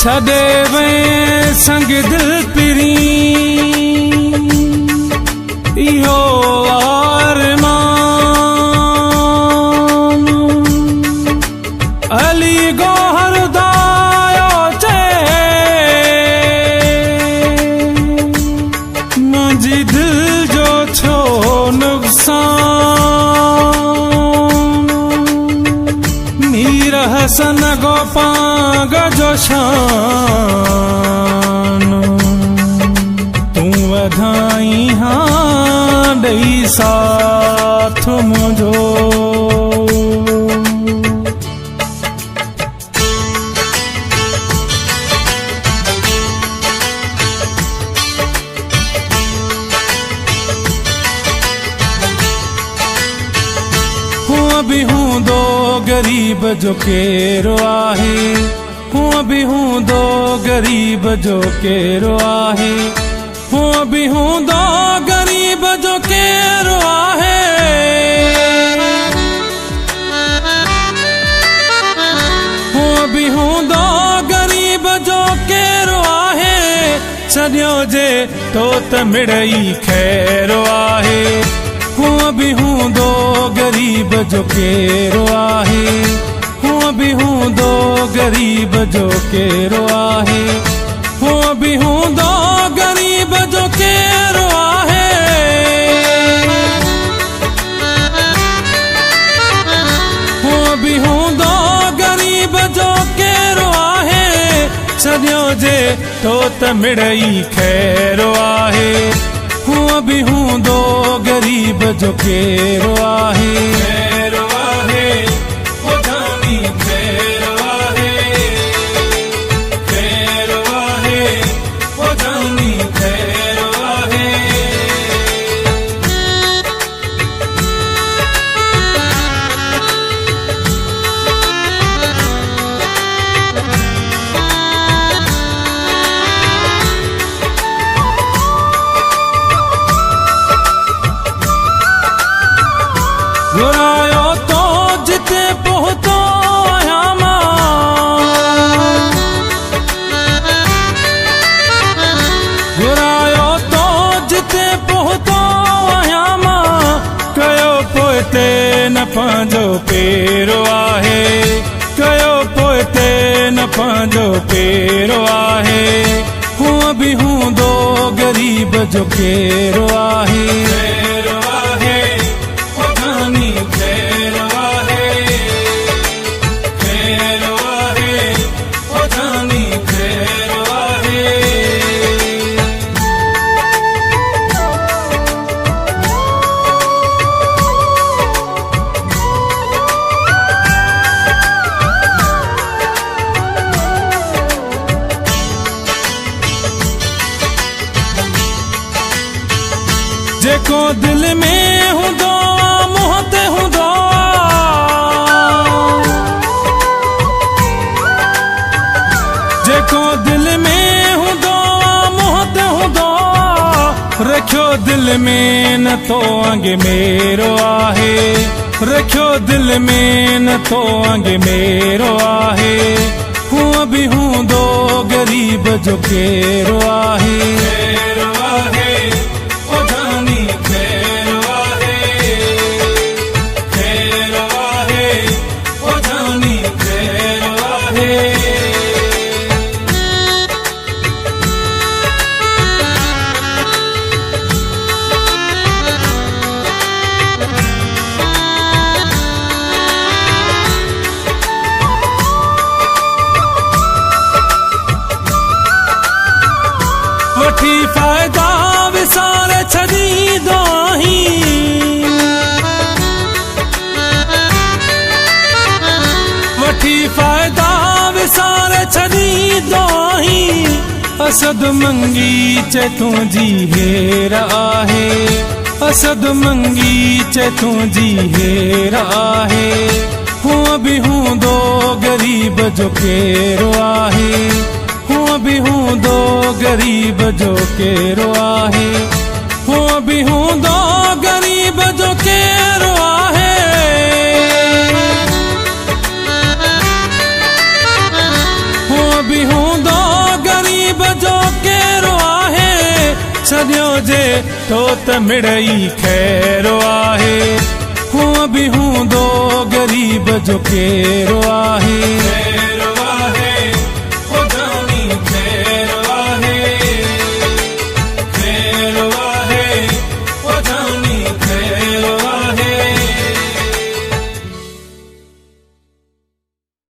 छॾे वए संग दिल पिरी इहो आरमान अली गोहर दायो चए मुंहिंजी दिल जो छो नुक़सान मीर हसन गोपांग जो शान तूं वधाई हाँ ॾेई साथ मुंहिंजो हूँ बि हूंदो गरीब जो केरो आहे हूँ बि हूंदो गरीब जो केरो आहे हूँ बि हूंदो गरीब जो केरो आहे हूँ बि हूंदो गरीब जो केरो आहे सॼो जे तो त मिड़ई खैरो आहे हूँ बि हूंदो गरीब जो केरो आहे हूँ बि हूंदो गरीब जो केरो आहे हूँ बि हूंदो गरीब जो केरो आहे हूँ बि हूंदो गरीब जो केरो आहे सॼो जे तो त मिड़ई खैरो आहे हूँ बि हूंदो गरीब जो केरो आहे खैरो आहे ओ जानी खैरो आहे खैरो आहे ओ जानी खैरो आहे घुरायो तो जिते पहुतो आहियां मां घुरायो तो जिते पहुतो आहियां मां कयो पोइते न पंहिंजो पेरो आहे कयो पोइते न पंहिंजो पेरो आहे हूँ बि हूंदो गरीब जो केरो आहे खैरो आहे ओ जानी खैरो आहे खैरो आहे ओ जानी खैरो आहे जेको दिल में हूंदो मुंह ते हूंदो जेको दिल में हूंदो मुंह ते हूंदो रखियो दिल में न तो अंग मेरो आहे रखियो दिल में न तो अंग मेरो आहे हूँ बि हूंदो गरीब जो केरो आहे खैरो आहे ओ जानी खैरो आहे खैरो आहे ओ जानी खैरो आहे वठी फ़ाइदा विसारे छॾींदो आहीं वठी फ़ाइदा विसारे छॾींदो आहीं असद मंगी चे तुंहिंजी हेर आहे असद मंगी चे तुंहिंजी हेर आहे हूँ बि हूंदो गरीब जो केरो आहे हूँ बि हूंदो गरीब जो केरो आहे हूँ बि हूंदो गरीब जो केरो आहे हूँ बि हूंदो छॾियो जे तो त मिड़ई खैरो आहे हूअं बि हूंदो ग़रीब जो केरो आहे।